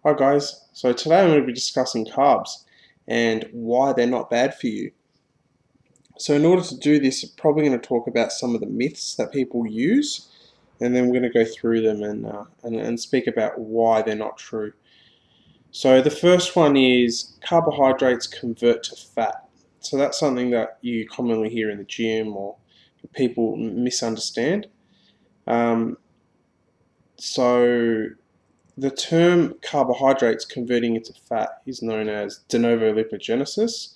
Hi guys, so today I'm going to be discussing carbs and why they're not bad for you. So in order to do this, I'm probably going to talk about some of the myths that people use, and then we're going to go through them and speak about why they're not true. So the first one is carbohydrates convert to fat. So that's something that you commonly hear in the gym or people misunderstand. Um, so The term carbohydrates converting into fat is known as de novo lipogenesis,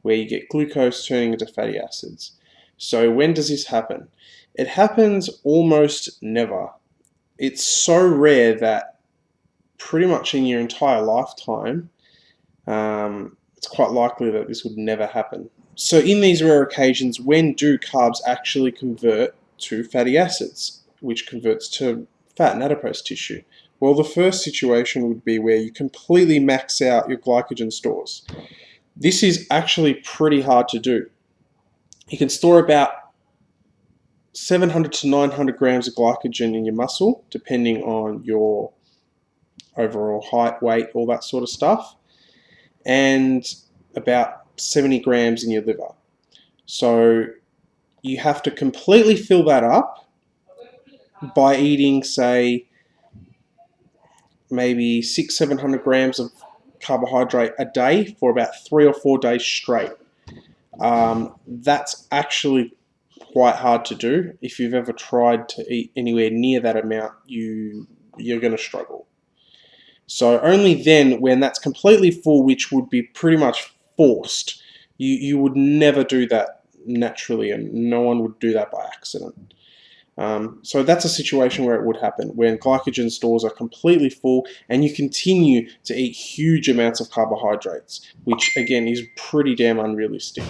where you get glucose turning into fatty acids. So when does this happen? It happens almost never. It's so rare that pretty much in your entire lifetime, it's quite likely that this would never happen. So in these rare occasions, when do carbs actually convert to fatty acids, which converts to fat and adipose tissue? Well, the first situation would be where you completely max out your glycogen stores. This is actually pretty hard to do. You can store about 700 to 900 grams of glycogen in your muscle, depending on your overall height, weight, all that sort of stuff, and about 70 grams in your liver. So you have to completely fill that up by eating, say, maybe 600-700 grams of carbohydrate a day for about 3 or 4 days straight. That's actually quite hard to do. If you've ever tried to eat anywhere near that amount, you're going to struggle. So only then, when that's completely full, which would be pretty much forced, you would never do that naturally, and no one would do that by accident. So that's a situation where it would happen, when glycogen stores are completely full and you continue to eat huge amounts of carbohydrates, which again is pretty damn unrealistic.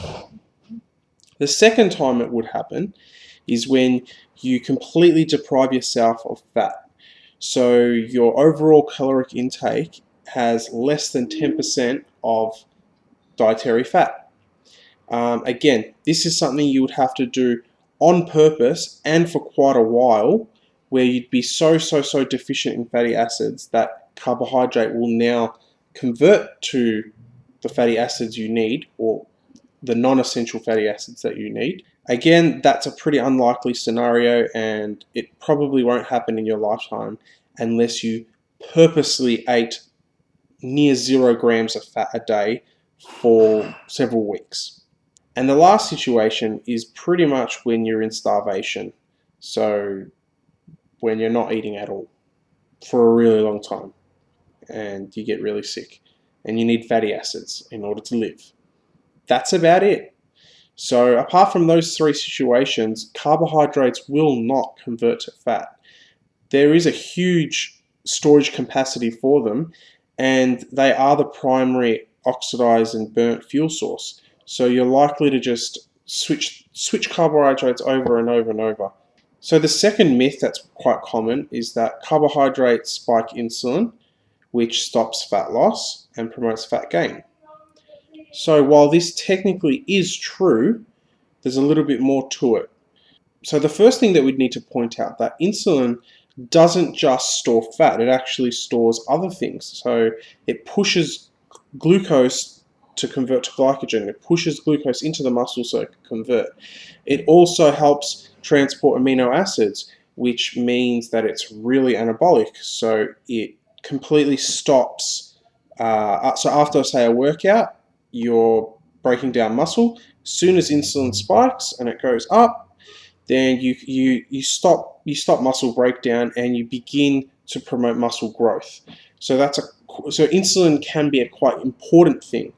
The second time it would happen is when you completely deprive yourself of fat. So your overall caloric intake has less than 10% of dietary fat. Again, this is something you would have to do on purpose and for quite a while, where you'd be so deficient in fatty acids that carbohydrate will now convert to the fatty acids you need, or the non-essential fatty acids that you need. Again, that's a pretty unlikely scenario, and it probably won't happen in your lifetime unless you purposely ate near 0 grams of fat a day for several weeks. And the last situation is pretty much when you're in starvation. So when you're not eating at all for a really long time and you get really sick and you need fatty acids in order to live. That's about it. So apart from those three situations, carbohydrates will not convert to fat. There is a huge storage capacity for them, and they are the primary oxidized and burnt fuel source. So you're likely to just switch carbohydrates over and over and over. So the second myth that's quite common is that carbohydrates spike insulin, which stops fat loss and promotes fat gain. So while this technically is true, there's a little bit more to it. So the first thing that we'd need to point out, that insulin doesn't just store fat, it actually stores other things. So it pushes glucose to convert to glycogen. It pushes glucose into the muscle so it can convert. It also helps transport amino acids, which means that it's really anabolic. So it completely stops. So after, say, a workout, you're breaking down muscle. As soon as insulin spikes and it goes up, then you stop muscle breakdown and you begin to promote muscle growth. So so insulin can be a quite important thing.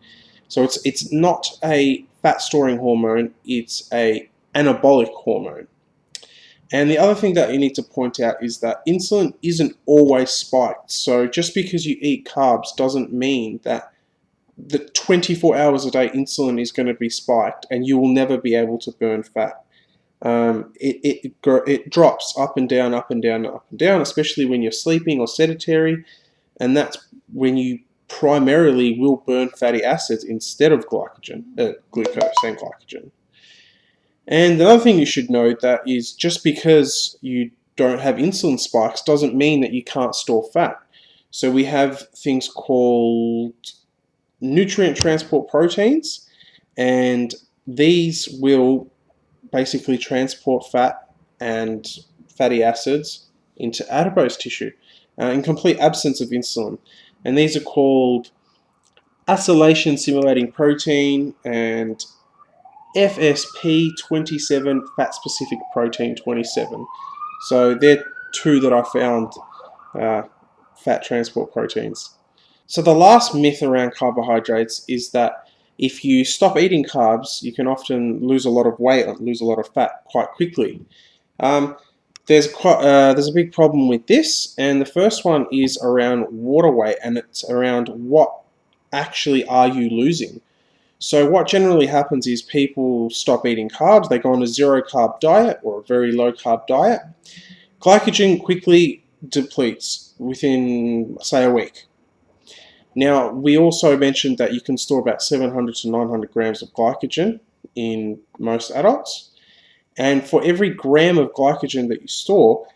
So it's not a fat storing hormone, it's a anabolic hormone. And the other thing that you need to point out is that insulin isn't always spiked. So just because you eat carbs doesn't mean that the 24 hours a day insulin is going to be spiked and you will never be able to burn fat. It drops up and down, up and down, up and down, especially when you're sleeping or sedentary, and that's when you primarily will burn fatty acids instead of glucose and glycogen. And another thing you should know that is, just because you don't have insulin spikes doesn't mean that you can't store fat. So we have things called nutrient transport proteins, and these will basically transport fat and fatty acids into adipose tissue in complete absence of insulin. And these are called acylation stimulating protein and FSP27, fat specific protein 27. So they're two that I found uh, fat transport proteins. So the last myth around carbohydrates is that if you stop eating carbs, you can often lose a lot of weight or lose a lot of fat quite quickly. Um, there's a big problem with this, and the first one is around water weight, and it's around what actually are you losing. So what generally happens is people stop eating carbs, they go on a zero carb diet or a very low carb diet. Glycogen quickly depletes within, say, a week. Now, we also mentioned that you can store about 700 to 900 grams of glycogen in most adults. And for every gram of glycogen that you store,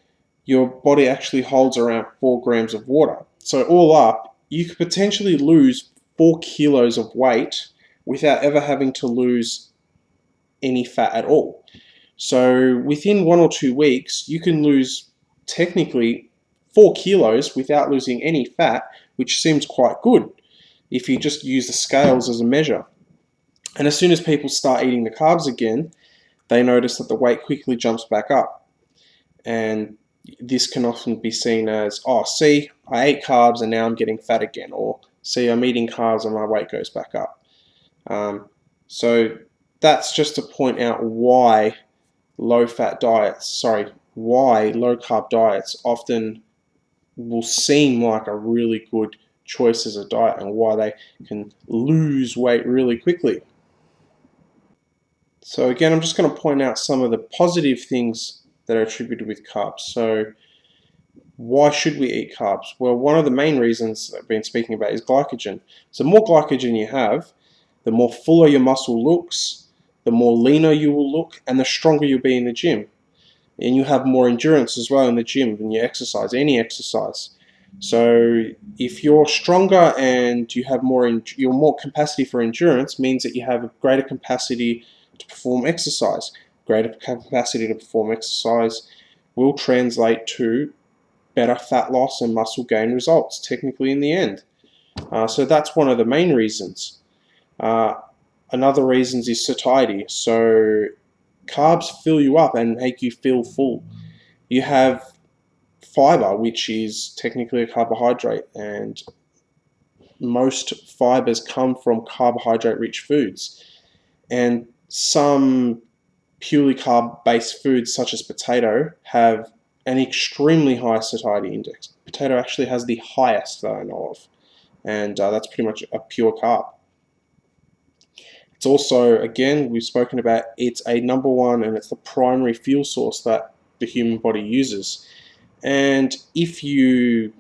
your body actually holds around 4 grams of water. So all up, you could potentially lose 4 kilos of weight without ever having to lose any fat at all. So within 1 or 2 weeks, you can lose technically 4 kilos without losing any fat, which seems quite good if you just use the scales as a measure. And as soon as people start eating the carbs again, they notice that the weight quickly jumps back up. And this can often be seen as, oh, see, I ate carbs and now I'm getting fat again. Or, see, I'm eating carbs and my weight goes back up. So that's just to point out why low carb diets often will seem like a really good choice as a diet and why they can lose weight really quickly. So again, I'm just going to point out some of the positive things that are attributed with carbs. So why should we eat carbs? Well, one of the main reasons I've been speaking about is glycogen. So the more glycogen you have, the more fuller your muscle looks, the more leaner you will look, and the stronger you'll be in the gym. And you have more endurance as well in the gym when you exercise, any exercise. So if you're stronger and you have your more capacity for endurance, means that you have a greater capacity to perform exercise. Greater capacity to perform exercise will translate to better fat loss and muscle gain results, technically in the end. So that's one of the main reasons. Another reason is satiety. So carbs fill you up and make you feel full. You have fiber, which is technically a carbohydrate, and most fibers come from carbohydrate-rich foods. And some purely carb-based foods, such as potato, have an extremely high satiety index. Potato actually has the highest that I know of, and that's pretty much a pure carb. It's also, again, we've spoken about, it's a number one and it's the primary fuel source that the human body uses. And if you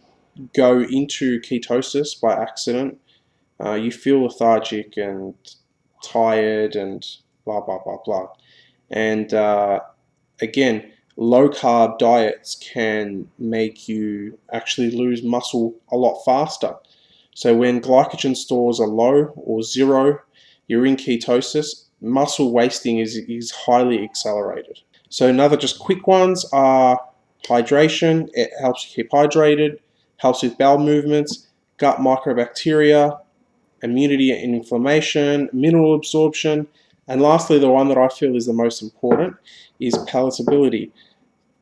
go into ketosis by accident, you feel lethargic and tired and blah, blah, blah, blah. And again, low carb diets can make you actually lose muscle a lot faster. So when glycogen stores are low or zero, you're in ketosis, muscle wasting is highly accelerated. So another just quick ones are hydration. It helps you keep hydrated, helps with bowel movements, gut microbacteria, immunity and inflammation, mineral absorption, and lastly, the one that I feel is the most important is palatability.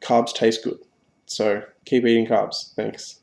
Carbs taste good. So keep eating carbs. Thanks.